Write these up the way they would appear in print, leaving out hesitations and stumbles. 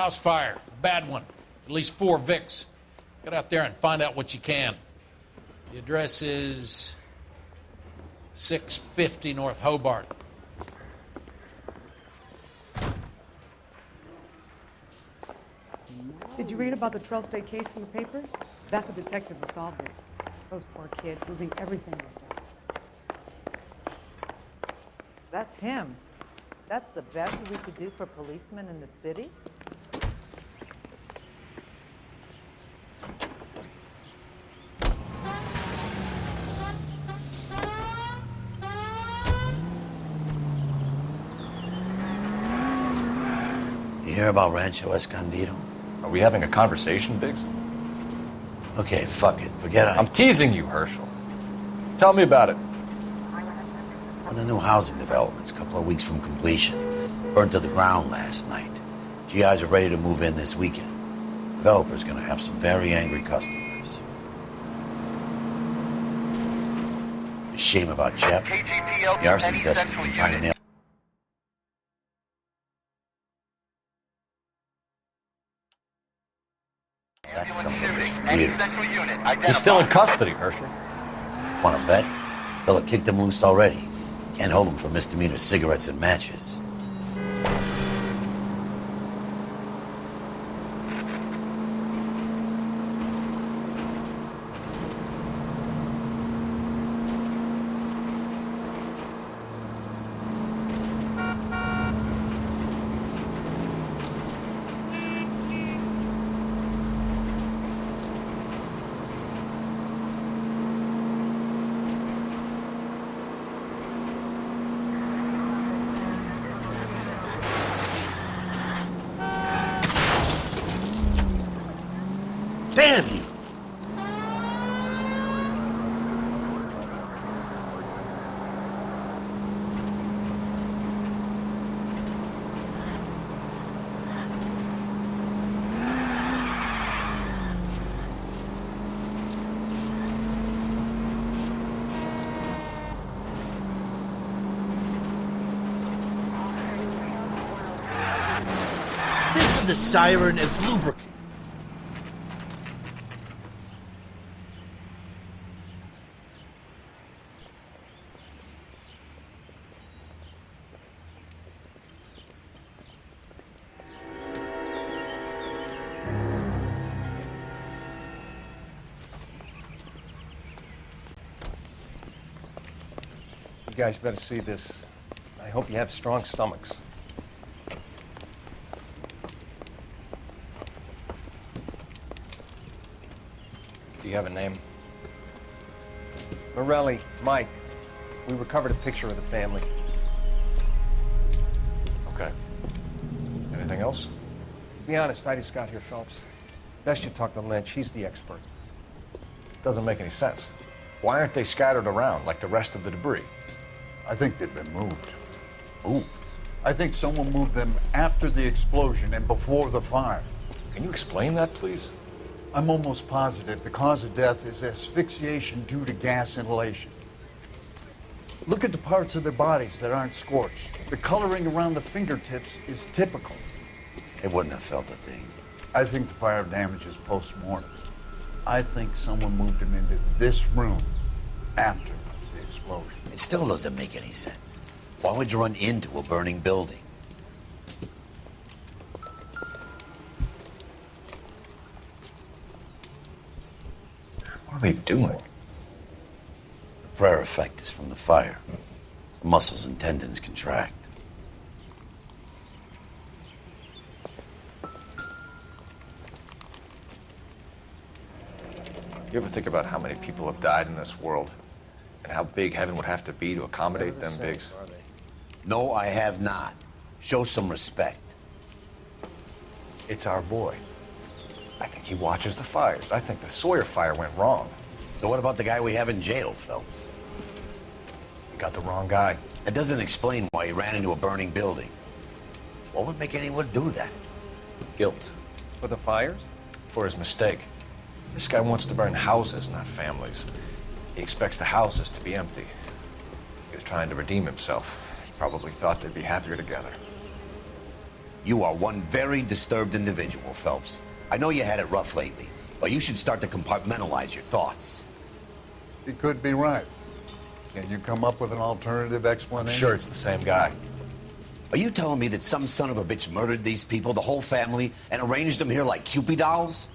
house fire. A bad one. At least 4 Vicks. Get out there and find out what you can. The address is 650 North Hobart. Did you read about the Trail State case in the papers? That's a detective who solved it. Those poor kids losing everything like that. That's him. That's the best we could do for policemen in the city? You hear about Rancho Escondido? Are we having a conversation, Biggs? Okay, fuck it. Forget it. I'm teasing you, Herschel. Tell me about it. One of the new housing developments, a couple of weeks from completion. Burned to the ground last night. GIs are ready to move in this weekend. Developer's gonna have some very angry customers. A shame about Jep. The arson desk has been trying to nail. That's some of the most weird. He's still in custody, Herschel. Wanna bet? Fella kicked him loose already. Can't hold him for misdemeanor cigarettes and matches. Damn you! Think of the siren as lubricant. You guys better see this. I hope you have strong stomachs. Do you have a name? Morelli, Mike. We recovered a picture of the family. Okay. Anything else? To be honest, I just got here, Phelps. Best you talk to Lynch. He's the expert. Doesn't make any sense. Why aren't they scattered around like the rest of the debris? I think they've been moved. Ooh. I think someone moved them after the explosion and before the fire. Can you explain that, please? I'm almost positive the cause of death is asphyxiation due to gas inhalation. Look at the parts of their bodies that aren't scorched. The coloring around the fingertips is typical. They wouldn't have felt a thing. I think the fire damage is post-mortem. I think someone moved them into this room after the explosion. It still doesn't make any sense. Why would you run into a burning building? What are they doing? The prayer effect is from the fire. The muscles and tendons contract. You ever think about how many people have died in this world? And how big heaven would have to be to accommodate them, Biggs? No, I have not. Show some respect. It's our boy. I think he watches the fires. I think the Sawyer fire went wrong. So what about the guy we have in jail, Phelps? We got the wrong guy. That doesn't explain why he ran into a burning building. What would make anyone do that? Guilt. For the fires? For his mistake. This guy wants to burn houses, not families. He expects the houses to be empty. He was trying to redeem himself. He probably thought they'd be happier together. You are one very disturbed individual, Phelps. I know you had it rough lately, but you should start to compartmentalize your thoughts. He could be right. Can you come up with an alternative I'm explanation? sure it's the same guy. Are you telling me that some son of a bitch murdered these people, the whole family, and arranged them here like Cupid dolls?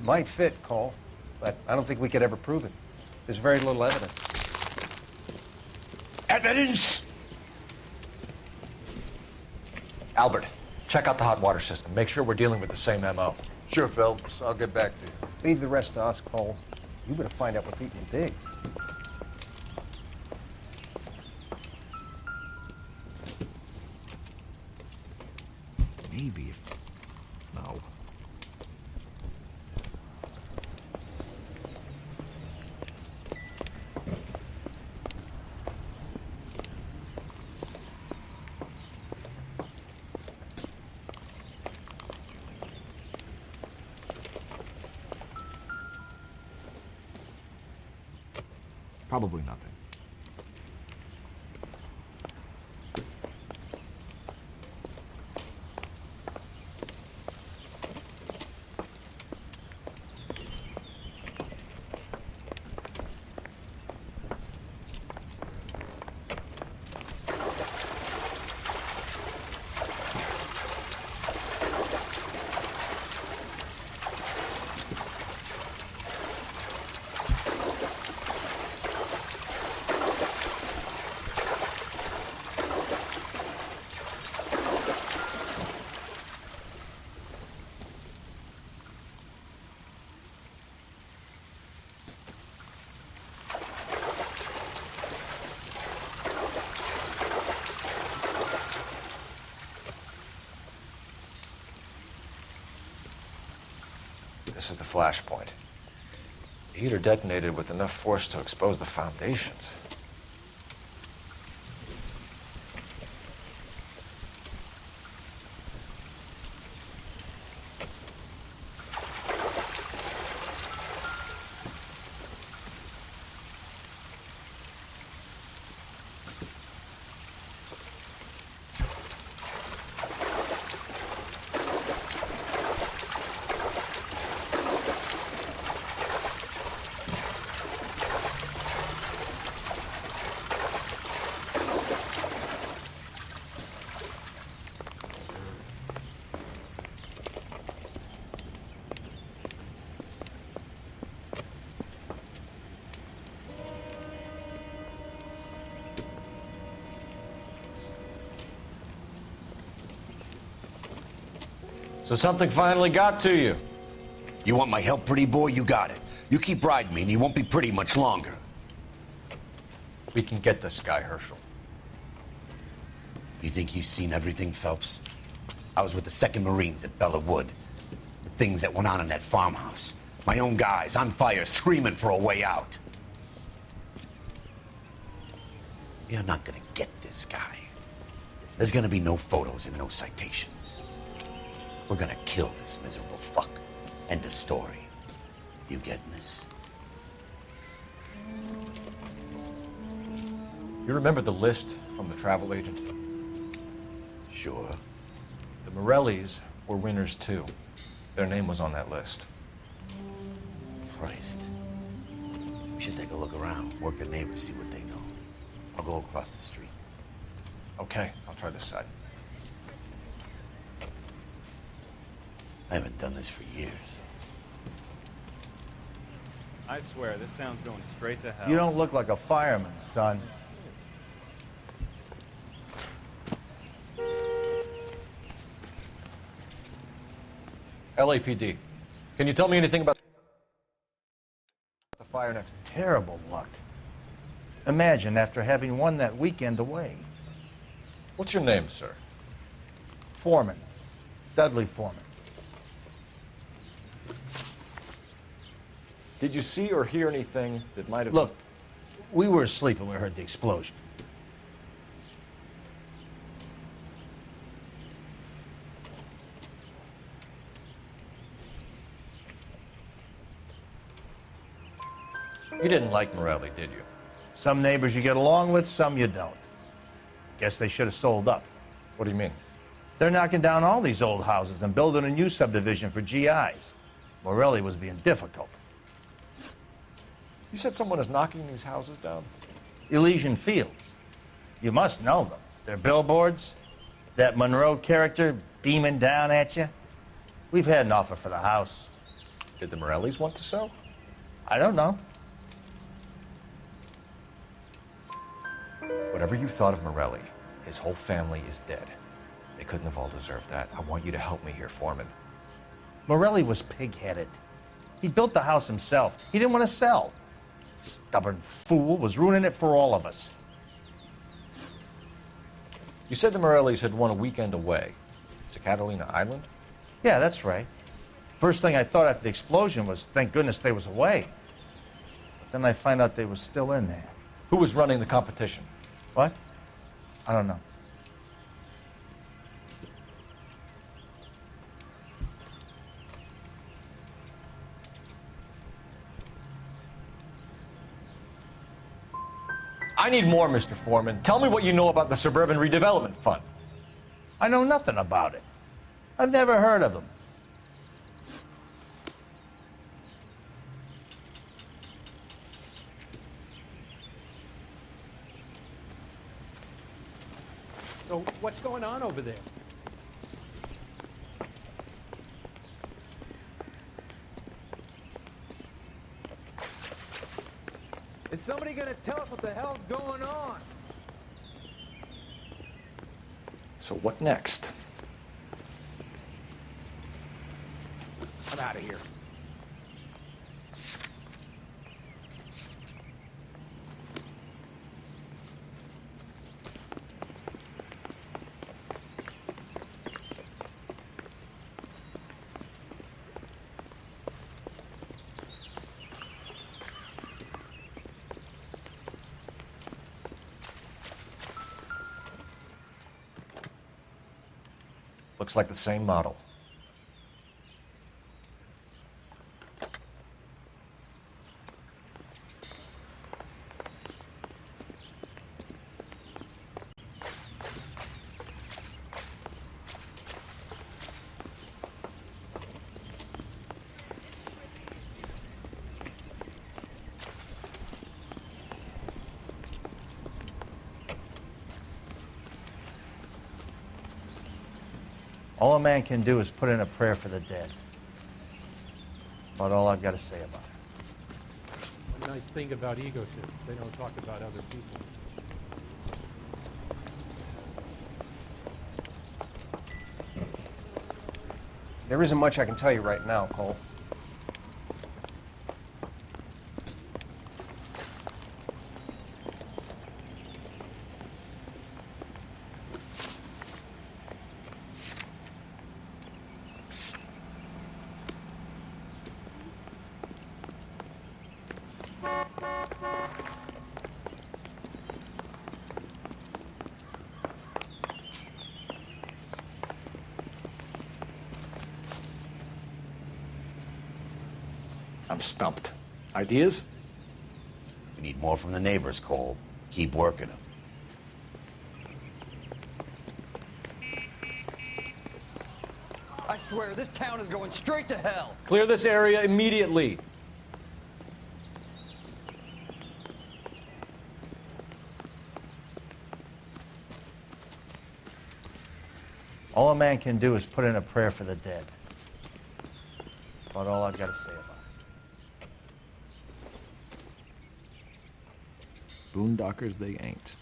Might fit, Cole, but I don't think we could ever prove it. There's very little evidence. Evidence? Albert, check out the hot water system. Make sure we're dealing with the same MO. Sure, Phelps. I'll get back to you. Leave the rest to us, Cole. You better find out what's eating the pig. Maybe if... No. Probably nothing. This is the flashpoint. The heater detonated with enough force to expose the foundations. So something finally got to you. You want my help, pretty boy? You got it. You keep riding me and you won't be pretty much longer. We can get this guy, Herschel. You think you've seen everything, Phelps? I was with the 2nd Marines at Bella Wood. The things that went on in that farmhouse. My own guys on fire, screaming for a way out. You're not gonna get this guy. There's gonna be no photos and no citations. We're gonna kill this miserable fuck. End of story. You getting this? You remember the list from the travel agent? Sure. The Morellis were winners too. Their name was on that list. Christ. We should take a look around, work the neighbors, see what they know. I'll go across the street. Okay, I'll try this side. I haven't done this for years. I swear, this town's going straight to hell. You don't look like a fireman, son. LAPD. Can you tell me anything about the fire next? Terrible luck. Imagine after having won that weekend away. What's your name, sir? Foreman. Dudley Foreman. Did you see or hear anything that might have... Look, we were asleep when we heard the explosion. You didn't like Morelli, did you? Some neighbors you get along with, some you don't. Guess they should have sold up. What do you mean? They're knocking down all these old houses and building a new subdivision for GIs. Morelli was being difficult. You said someone is knocking these houses down? Elysian Fields. You must know them. They're billboards. That Monroe character beaming down at you. We've had an offer for the house. Did the Morellis want to sell? I don't know. Whatever you thought of Morelli, his whole family is dead. They couldn't have all deserved that. I want you to help me here, Foreman. Morelli was pig-headed. He built the house himself. He didn't want to sell. Stubborn fool was ruining it for all of us. You said the Morellis had won a weekend away to Catalina Island? Yeah, that's right. First thing I thought after the explosion was, thank goodness they was away. But then I find out they was still in there. Who was running the competition? What? I don't know. I need more, Mr. Foreman. Tell me what you know about the Suburban Redevelopment Fund. I know nothing about it. I've never heard of them. So what's going on over there? Is somebody going to tell us what the hell's going on? So what next? I'm out of here. Looks like the same model. All a man can do is put in a prayer for the dead. That's about all I've got to say about it. One nice thing about egotists, they don't talk about other people. There isn't much I can tell you right now, Cole. I'm stumped. Ideas? We need more from the neighbors, Cole. Keep working them. I swear, this town is going straight to hell. Clear this area immediately. All a man can do is put in a prayer for the dead. That's about all I've got to say about it. Boondockers they ain't.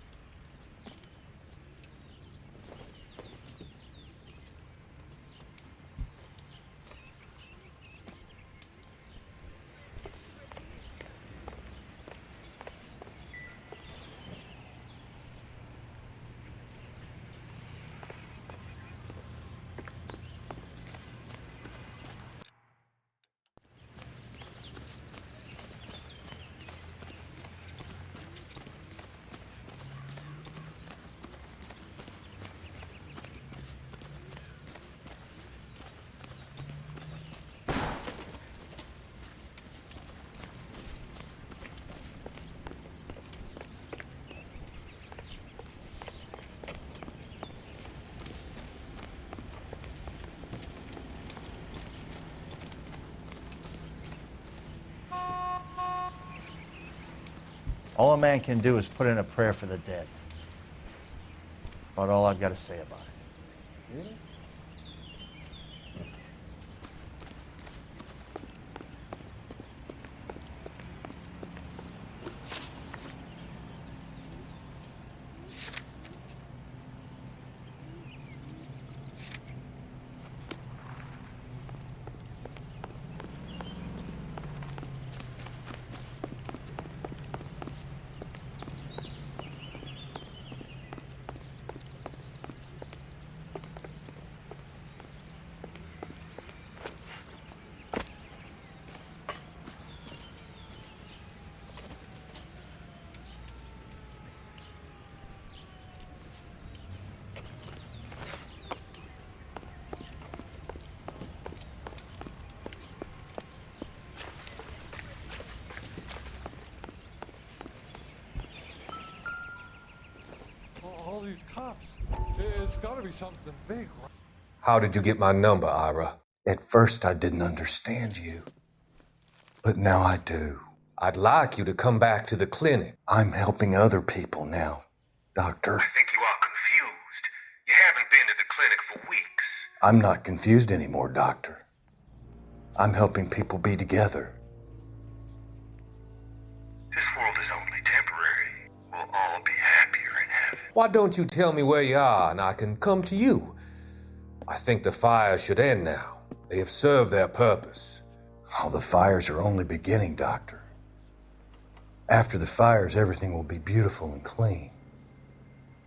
All a man can do is put in a prayer for the dead. That's about all I've got to say about it. Really? All these cops. It's got to be something big, right? How did you get my number, Ira? At first, I didn't understand you. But now I do. I'd like you to come back to the clinic. I'm helping other people now, Doctor. I think you are confused. You haven't been to the clinic for weeks. I'm not confused anymore, Doctor. I'm helping people be together. This world is only temporary. We'll all be happier in heaven. Why don't you tell me where you are and I can come to you? I think the fires should end now. They have served their purpose. Oh, the fires are only beginning, Doctor. After the fires, everything will be beautiful and clean.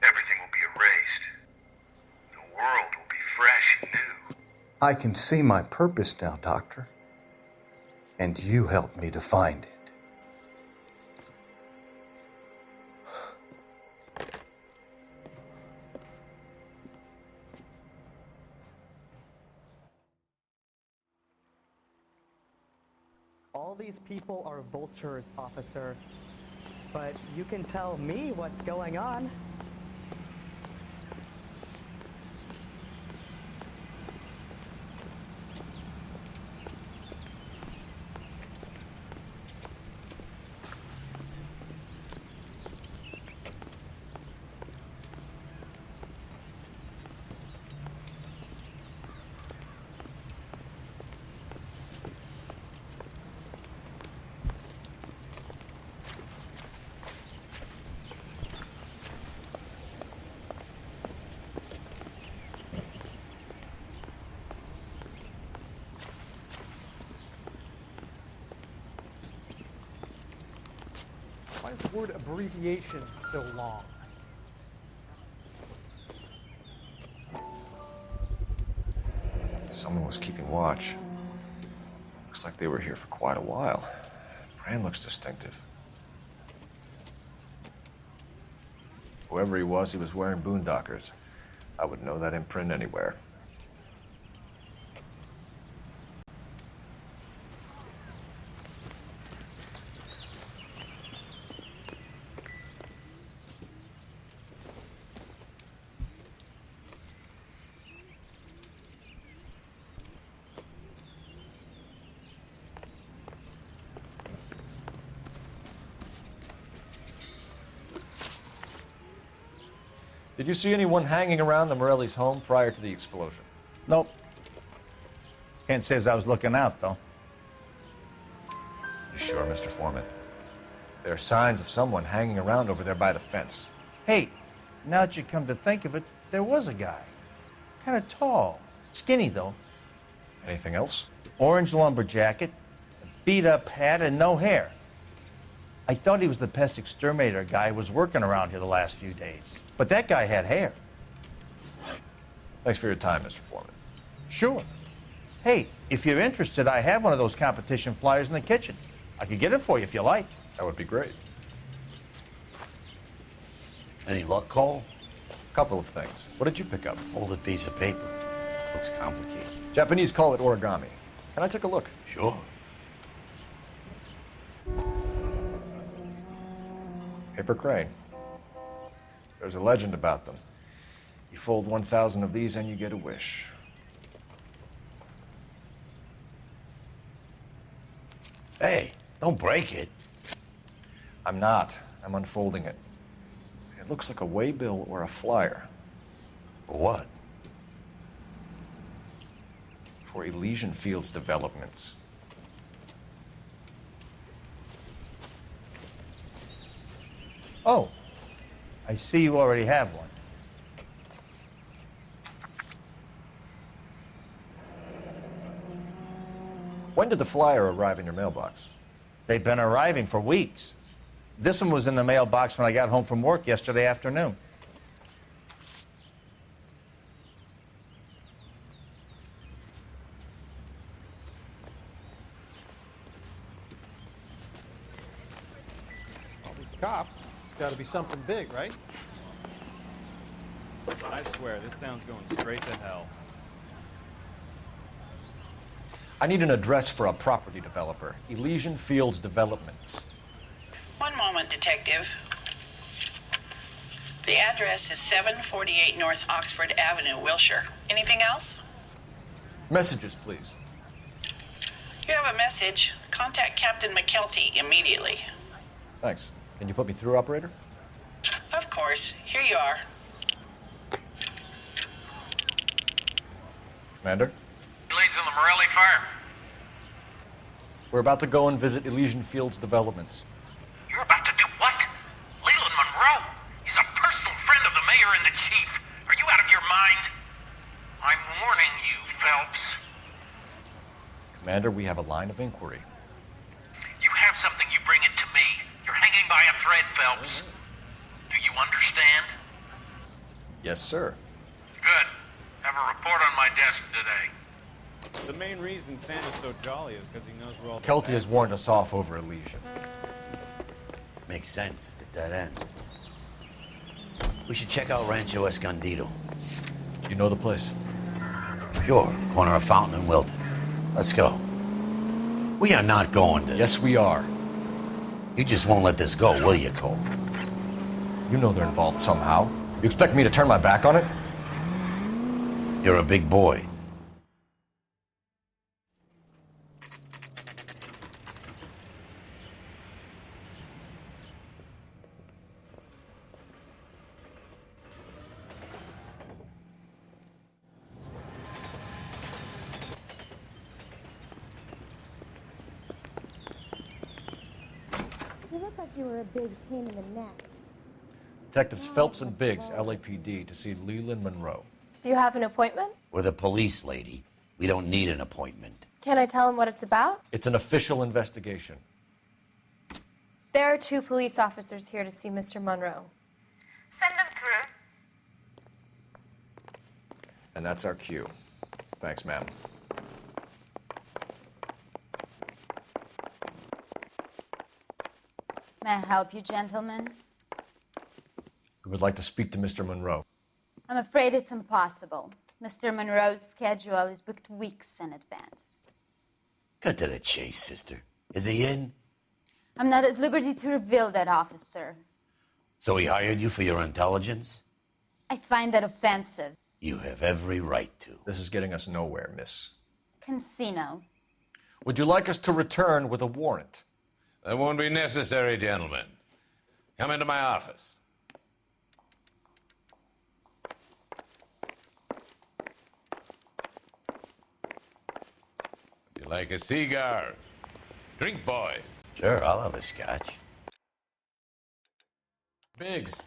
Everything will be erased. The world will be fresh and new. I can see my purpose now, Doctor. And you helped me to find it. All these people are vultures, officer. But you can tell me what's going on. Why is the word abbreviation so long? Someone was keeping watch. Looks like they were here for quite a while. Brand looks distinctive. Whoever he was wearing boondockers. I would know that imprint anywhere. Did you see anyone hanging around the Morelli's home prior to the explosion? Nope. Can't say as I was looking out, though. You sure, Mr. Foreman? There are signs of someone hanging around over there by the fence. Hey, now that you come to think of it, there was a guy. Kind of tall. Skinny, though. Anything else? Orange lumber jacket, a beat-up hat, and no hair. I thought he was the pest exterminator guy who was working around here the last few days. But that guy had hair. Thanks for your time, Mr. Foreman. Sure. Hey, if you're interested, I have one of those competition flyers in the kitchen. I could get it for you if you like. That would be great. Any luck, Cole? A couple of things. What did you pick up? Folded piece of paper. Looks complicated. Japanese call it origami. Can I take a look? Sure. Paper crane. There's a legend about them. You fold 1,000 of these and you get a wish. Hey, don't break it. I'm not. I'm unfolding it. It looks like a waybill or a flyer. For what? For Elysian Fields developments. Oh, I see you already have one. When did the flyer arrive in your mailbox? They've been arriving for weeks. This one was in the mailbox when I got home from work yesterday afternoon. All these cops, it's got to be something big, right? I swear, this town's going straight to hell. I need an address for a property developer. Elysian Fields Developments. One moment, Detective. The address is 748 North Oxford Avenue, Wilshire. Anything else? Messages, please. You have a message. Contact Captain McKelty immediately. Thanks. Can you put me through, operator? Of course. Here you are. Commander? Leads on the Morelli fire. We're about to go and visit Elysian Fields Developments. You're about to do what? Leland Monroe? He's a personal friend of the mayor and the chief. Are you out of your mind? I'm warning you, Phelps. Commander, we have a line of inquiry. You have something, you bring it to me. You're hanging by a thread, Phelps. Do you understand? Yes, sir. Good. Have a report on my desk today. The main reason Santa's so jolly is because he knows we're all... Kelty has warned us off over Elysian. Makes sense. It's a dead end. We should check out Rancho Escondido. You know the place? Sure. Corner of Fountain and Wilton. Let's go. We are not going to... Yes, we are. You just won't let this go, will you, Cole? You know they're involved somehow. You expect me to turn my back on it? You're a big boy. You look like you were a big pain in the neck. Detectives Phelps and Biggs, LAPD, to see Leland Monroe. Do you have an appointment? We're the police, lady. We don't need an appointment. Can I tell him what it's about? It's an official investigation. There are 2 police officers here to see Mr. Monroe. Send them through. And that's our cue. Thanks, ma'am. May I help you, gentlemen? We would like to speak to Mr. Monroe. I'm afraid it's impossible. Mr. Monroe's schedule is booked weeks in advance. Cut to the chase, sister. Is he in? I'm not at liberty to reveal that, officer. So he hired you for your intelligence? I find that offensive. You have every right to. This is getting us nowhere, miss. Casino. Would you like us to return with a warrant? That won't be necessary, gentlemen. Come into my office. Would you like a cigar? Drink, boys. Sure, I'll have a scotch. Biggs.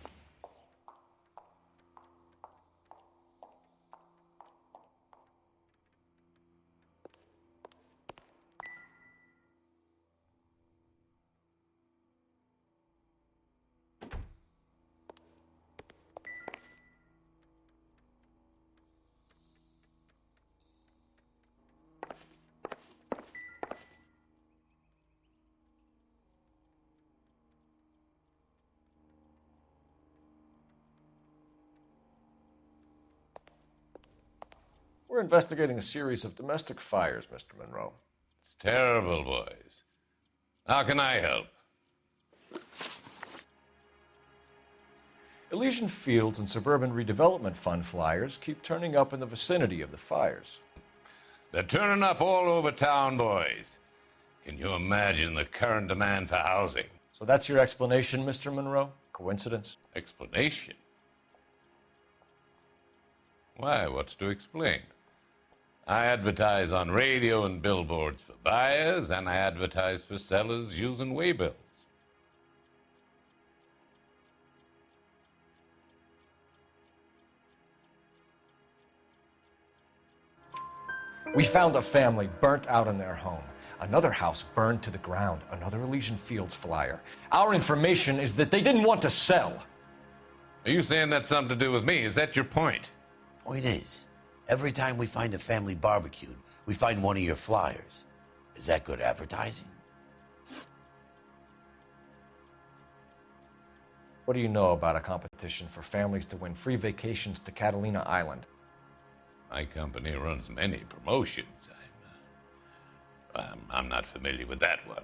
We're investigating a series of domestic fires, Mr. Monroe. It's terrible, boys. How can I help? Elysian Fields and Suburban Redevelopment Fund flyers keep turning up in the vicinity of the fires. They're turning up all over town, boys. Can you imagine the current demand for housing? So that's your explanation, Mr. Monroe? Coincidence? Explanation? Why, what's to explain? I advertise on radio and billboards for buyers, and I advertise for sellers using waybills. We found a family burnt out in their home. Another house burned to the ground. Another Elysian Fields flyer. Our information is that they didn't want to sell. Are you saying that's something to do with me? Is that your point? Point is, every time we find a family barbecued, we find one of your flyers. Is that good advertising? What do you know about a competition for families to win free vacations to Catalina Island? My company runs many promotions. I'm not familiar with that one.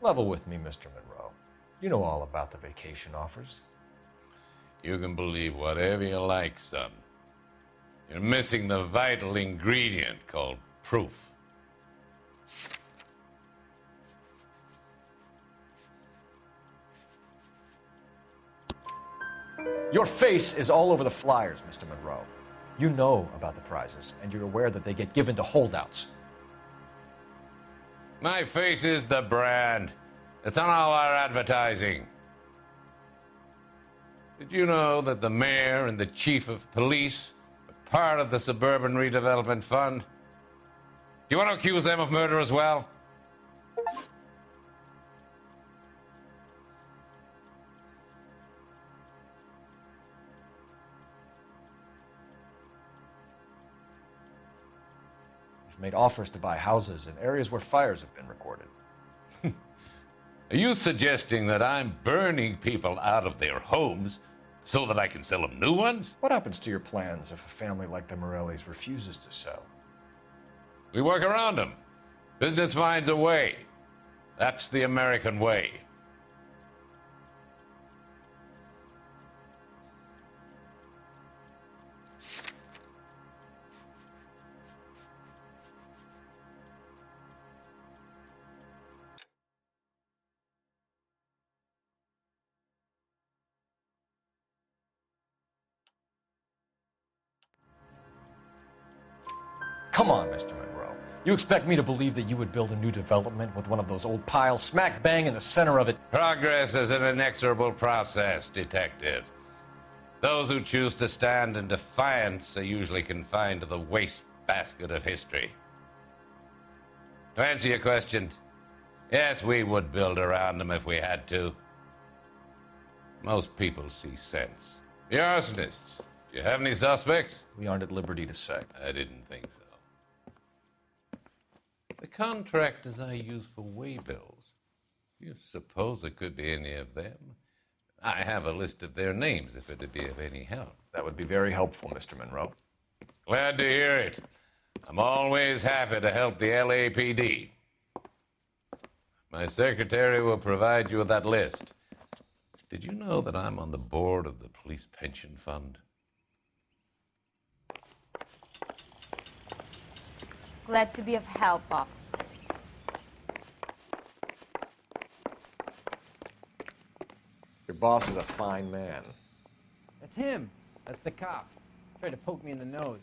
Level with me, Mr. Monroe. You know all about the vacation offers. You can believe whatever you like, son. You're missing the vital ingredient called proof. Your face is all over the flyers, Mr. Monroe. You know about the prizes, and you're aware that they get given to holdouts. My face is the brand. It's on all our advertising. Did you know that the mayor and the chief of police are part of the Suburban Redevelopment Fund? Do you want to accuse them of murder as well? You've made offers to buy houses in areas where fires have been recorded. Are you suggesting that I'm burning people out of their homes so that I can sell them new ones? What happens to your plans if a family like the Morellis refuses to sell? We work around them. Business finds a way. That's the American way. Come on, Mr. Monroe. You expect me to believe that you would build a new development with one of those old piles smack bang in the center of it? Progress is an inexorable process, Detective. Those who choose to stand in defiance are usually confined to the wastebasket of history. To answer your question, yes, we would build around them if we had to. Most people see sense. The arsonists, do you have any suspects? We aren't at liberty to say. I didn't think so. The contractors I use for waybills, you suppose it could be any of them? I have a list of their names if it'd be of any help. That would be very helpful, Mr. Monroe. Glad to hear it. I'm always happy to help the LAPD. My secretary will provide you with that list. Did you know that I'm on the board of the Police Pension Fund? Glad to be of help, officers. Your boss is a fine man. That's him. That's the cop. Tried to poke me in the nose.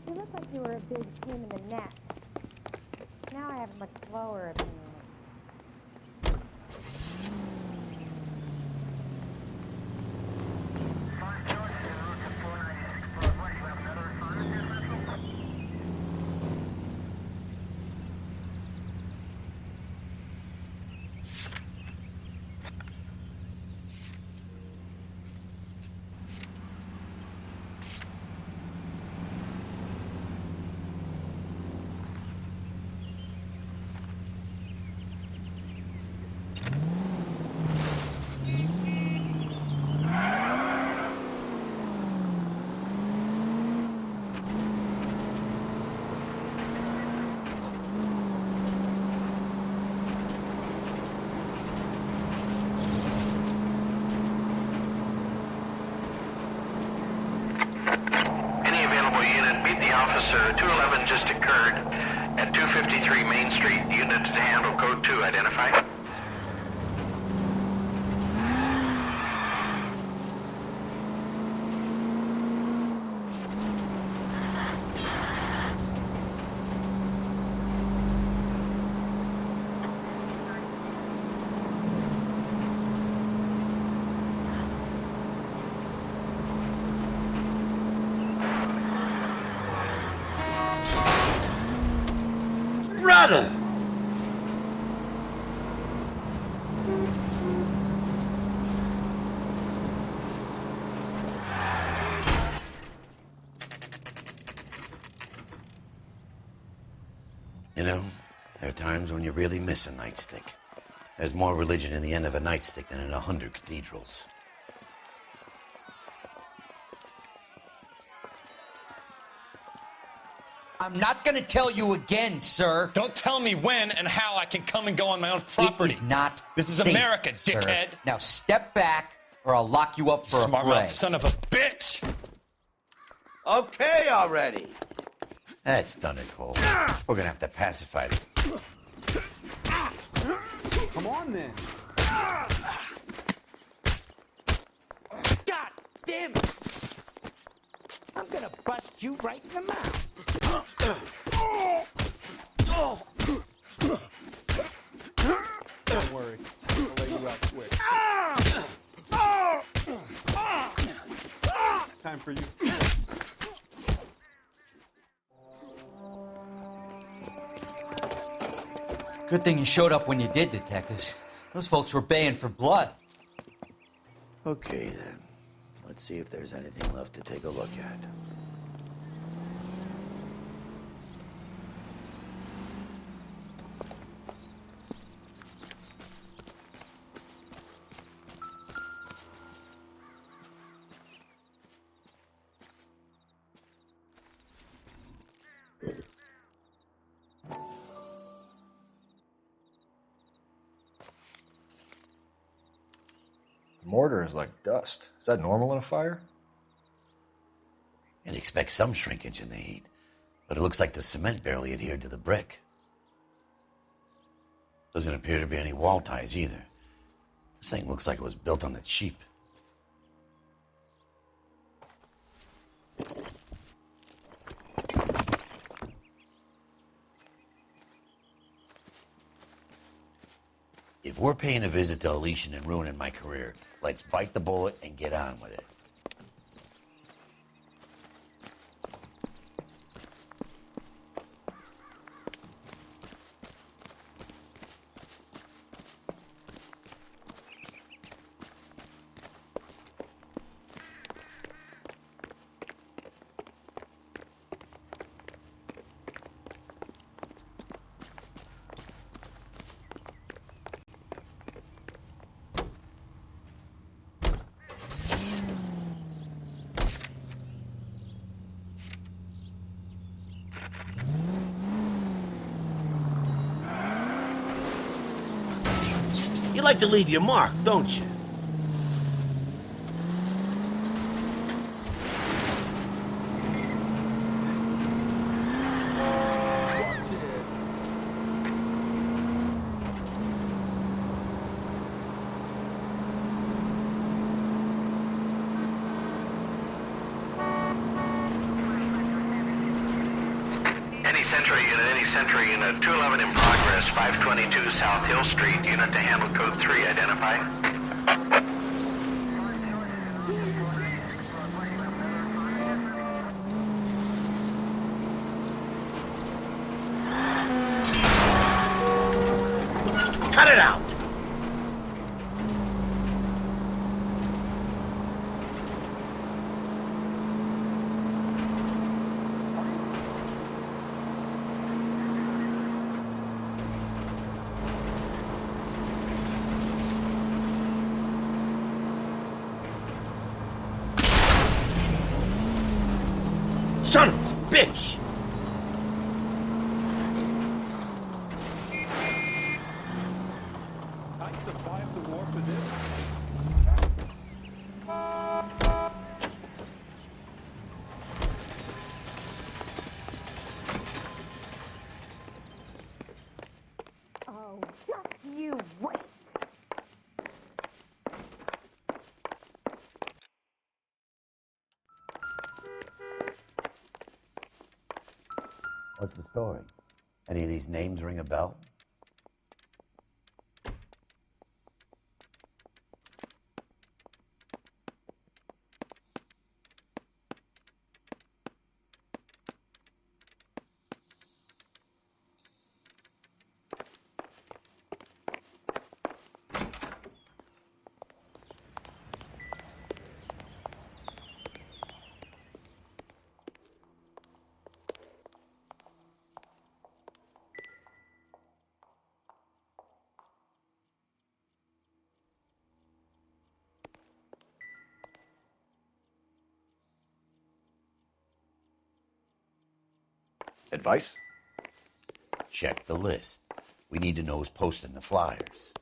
You look like you were a big pain in the neck. Now I have a much lower opinion. officer. 211 just occurred at 253 Main Street. Unit to handle code 2. Identify. Brother! You know, there are times when you really miss a nightstick. There's more religion in the end of a nightstick than in 100 cathedrals. I'm not gonna tell you again, sir. Don't tell me when and how I can come and go on my own property. It is not This is safe, America, sir. dickhead. Now step back, or I'll lock you up for a Smart fray. mouth son of a bitch! Okay already. That's done it, Cole. We're gonna have to pacify it. Come on, then. God damn it! I'm gonna bust you right in the mouth. Don't worry. I'll lay you out quick. Time for you. Good thing you showed up when you did, detectives. Those folks were baying for blood. Okay, then. Let's see if there's anything left to take a look at. Mortar is like dust. Is that normal in a fire? You'd expect some shrinkage in the heat, but it looks like the cement barely adhered to the brick. Doesn't appear to be any wall ties either. This thing looks like it was built on the cheap. If we're paying a visit to Elysian and ruining my career, let's bite the bullet and get on with it. You like to leave your mark, don't you? Any Century Unit 211 in progress, 522 South Hill Street. Unit to handle code 3. Identify. Cut it out! Son of a bitch! I survived the war for this. What's the story? Any of these names ring a bell? Advice? Check the list. We need to know who's posting the flyers.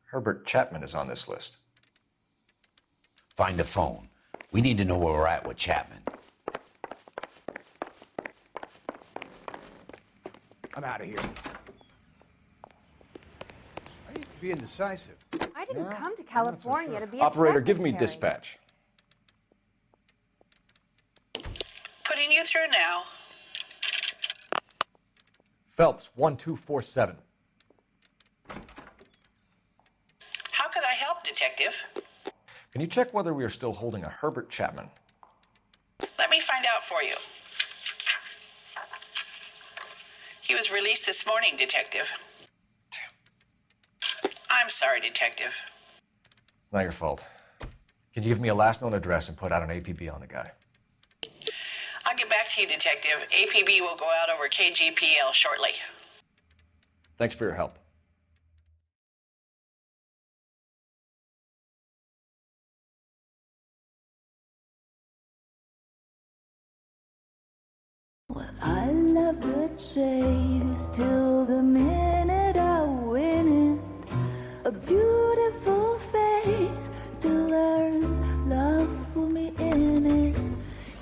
Herbert Chapman is on this list. Find the phone. We need to know where we're at with Chapman. I'm out of here. I used to be indecisive. I didn't come to California to be a Operator, give me secretary. dispatch. Putting you through now. Phelps, 1247. How could I help, Detective? Can you check whether we are still holding a Herbert Chapman? Let me find out for you. He was released this morning, Detective. I'm sorry, Detective. It's not your fault. Can you give me a last known address and put out an APB on the guy? I'll get back to you, Detective. APB will go out over KGPL shortly. Thanks for your help. I love the chase till the minute I win it. A beautiful face delivers love for me in it.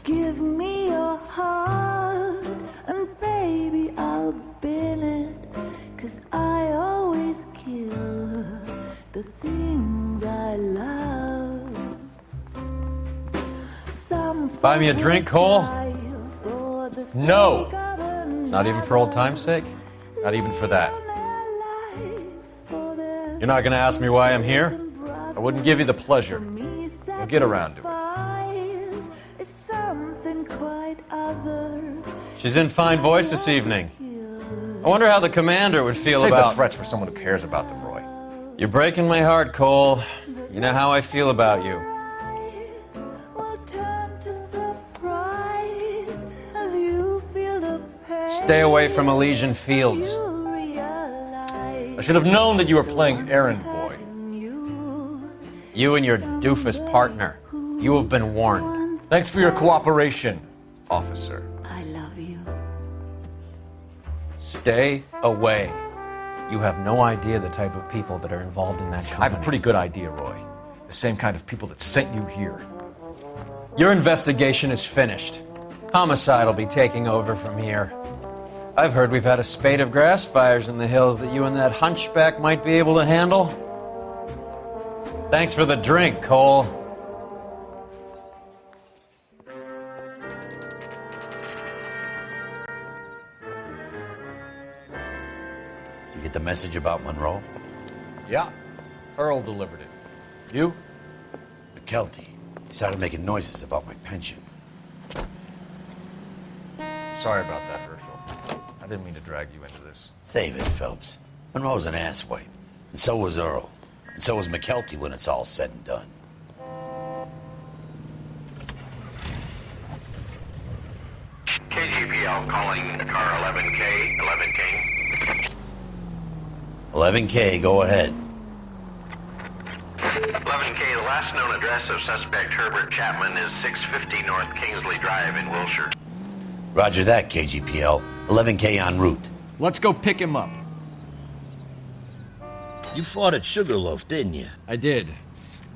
Give me your heart and baby I'll bill it. 'Cause I always kill the things I love. Some Buy me a drink, Cole? No! Not even for old time's sake? Not even for that. You're not gonna ask me why I'm here? I wouldn't give you the pleasure. You'll get around to it. is something quite other. She's in fine voice this evening. I wonder how the commander would feel Save about... the threats for someone who cares about them, Roy. You're breaking my heart, Cole. You know how I feel about you. Stay away from Elysian Fields. I should have known that you were playing errand boy. You and your doofus partner. You have been warned. Thanks for your cooperation, officer. I love you. Stay away. You have no idea the type of people that are involved in that company. I have a pretty good idea, Roy. The same kind of people that sent you here. Your investigation is finished. Homicide will be taking over from here. I've heard we've had a spate of grass fires in the hills that you and that hunchback might be able to handle. Thanks for the drink, Cole. You get the message about Monroe? Yeah. Earl delivered it. You? McKelty. He started making noises about my pension. Sorry about that, Herschel. I didn't mean to drag you into this. Save it, Phelps. Monroe's an asswipe. And so was Earl. And so was McKelty when it's all said and done. KGPL calling car 11K, 11K. 11K, go ahead. 11K, the last known address of suspect Herbert Chapman is 650 North Kingsley Drive in Wilshire. Roger that, KGPL. 11K en route. Let's go pick him up. You fought at Sugarloaf, didn't you? I did,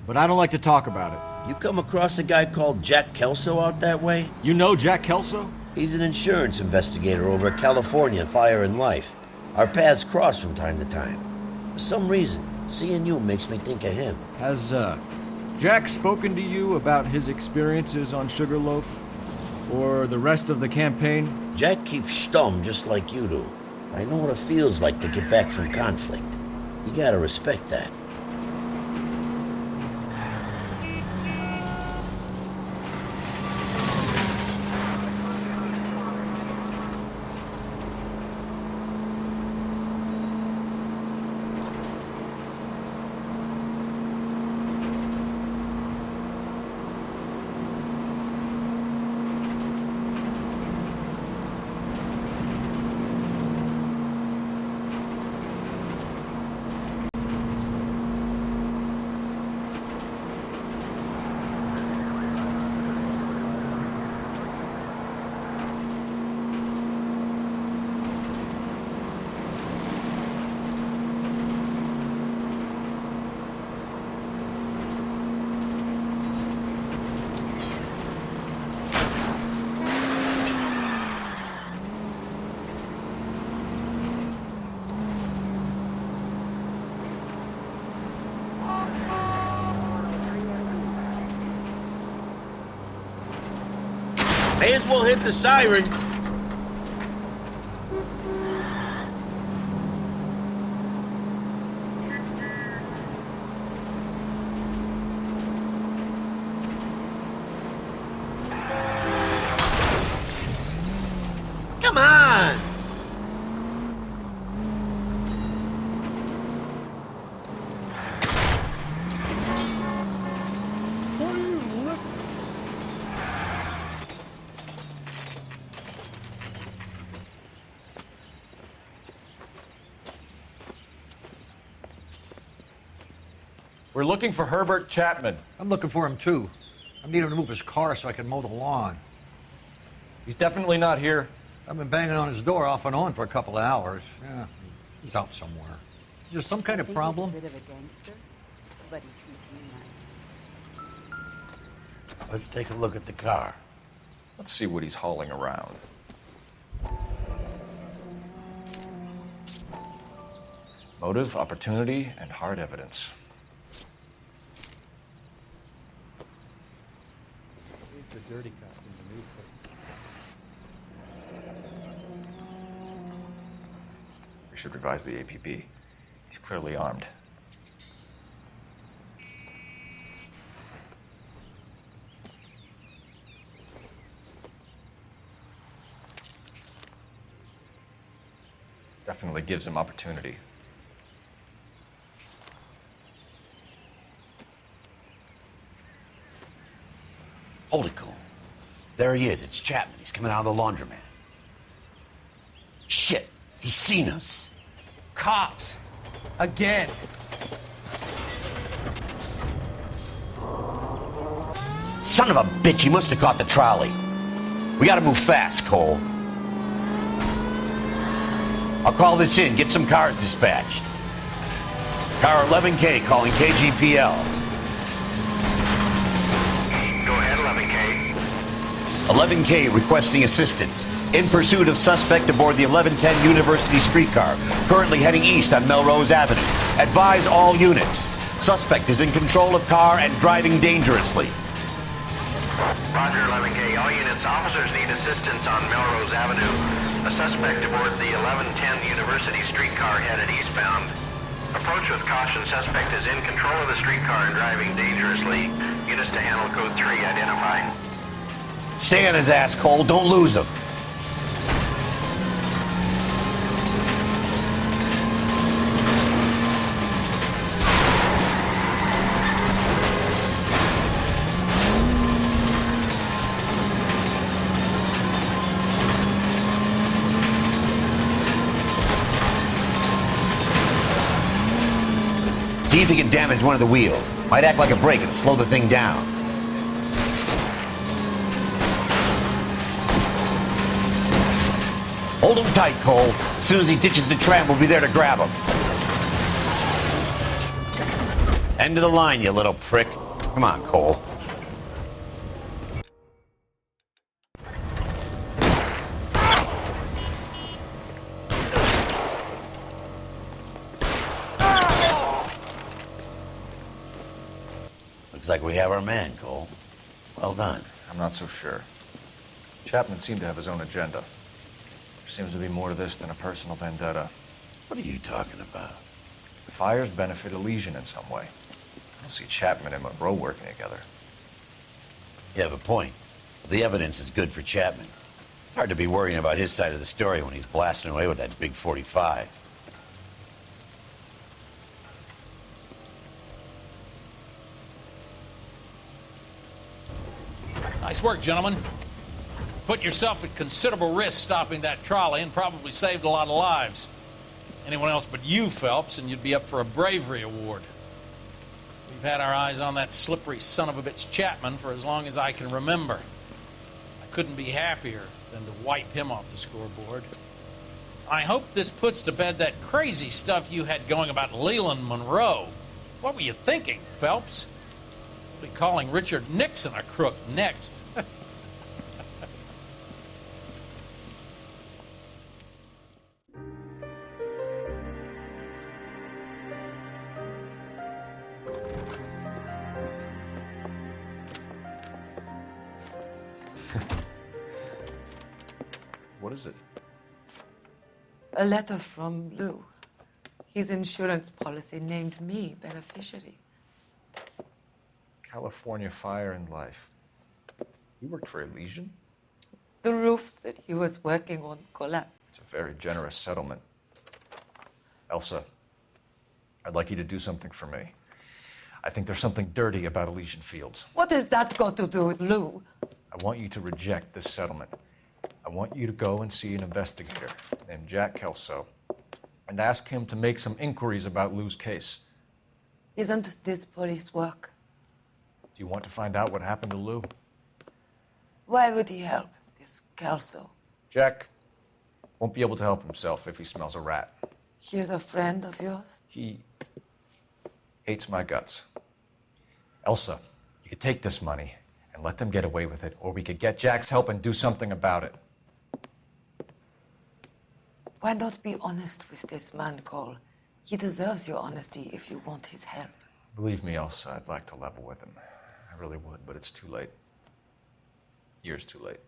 but I don't like to talk about it. You come across a guy called Jack Kelso out that way? You know Jack Kelso? He's an insurance investigator over at California Fire and Life. Our paths cross from time to time. For some reason, seeing you makes me think of him. Has, Jack spoken to you about his experiences on Sugarloaf? Or the rest of the campaign? Jack keeps stum just like you do. I know what it feels like to get back from conflict. You gotta respect that. May as well hit the siren. Come on! We're looking for Herbert Chapman. I'm looking for him too. I need him to move his car so I can mow the lawn. He's definitely not here. I've been banging on his door off and on for a couple of hours. Yeah, he's out somewhere. Is there some kind of problem? He's a bit of a gangster, but he treats me nice. Let's take a look at the car. Let's see what he's hauling around. Motive, opportunity, and hard evidence. The dirty costume, the newspaper. We should revise the APB. He's clearly armed. Definitely gives him opportunity. Hold it, Cole. There he is. It's Chapman. He's coming out of the laundromat. Shit. He's seen us. Cops. Again. Son of a bitch. He must have caught the trolley. We gotta move fast, Cole. I'll call this in. Get some cars dispatched. Car 11K calling KGPL. 11K requesting assistance. In pursuit of suspect aboard the 1110 University streetcar, currently heading east on Melrose Avenue. Advise all units. Suspect is in control of car and driving dangerously. Roger, 11K. All units, officers need assistance on Melrose Avenue. A suspect aboard the 1110 University streetcar headed eastbound. Approach with caution. Suspect is in control of the streetcar and driving dangerously. Units to handle code 3 identified. Stay on his ass, Cole. Don't lose him. See if he can damage one of the wheels. Might act like a brake and slow the thing down. Hold him tight, Cole. As soon as he ditches the tram, we'll be there to grab him. End of the line, you little prick. Come on, Cole. like we have our man, Cole. Well done. I'm not so sure. Chapman seemed to have his own agenda. There seems to be more to this than a personal vendetta. What are you talking about? The fires benefit Elysian in some way. I don't see Chapman and Monroe working together. You have a point. The evidence is good for Chapman. It's hard to be worrying about his side of the story when he's blasting away with that big 45. Nice work, gentlemen. Put yourself at considerable risk stopping that trolley and probably saved a lot of lives. Anyone else but you, Phelps, and you'd be up for a bravery award. We've had our eyes on that slippery son of a bitch Chapman for as long as I can remember. I couldn't be happier than to wipe him off the scoreboard. I hope this puts to bed that crazy stuff you had going about Leland Monroe. What were you thinking, Phelps? We'll be calling Richard Nixon a crook next. What is it? A letter from Lou. His insurance policy named me beneficiary. California Fire and Life. You worked for Elysian? The roof that he was working on collapsed. It's a very generous settlement. Elsa, I'd like you to do something for me. I think there's something dirty about Elysian Fields. What has that got to do with Lou? I want you to reject this settlement. I want you to go and see an investigator named Jack Kelso and ask him to make some inquiries about Lou's case. Isn't this police work? Do you want to find out what happened to Lou? Why would he help, this Kelso? Jack won't be able to help himself if he smells a rat. He's a friend of yours? He hates my guts. Elsa, you could take this money and let them get away with it, or we could get Jack's help and do something about it. Why not be honest with this man, Cole? He deserves your honesty if you want his help. Believe me, Elsa, I'd like to level with him. I really would, but it's too late. Years too late.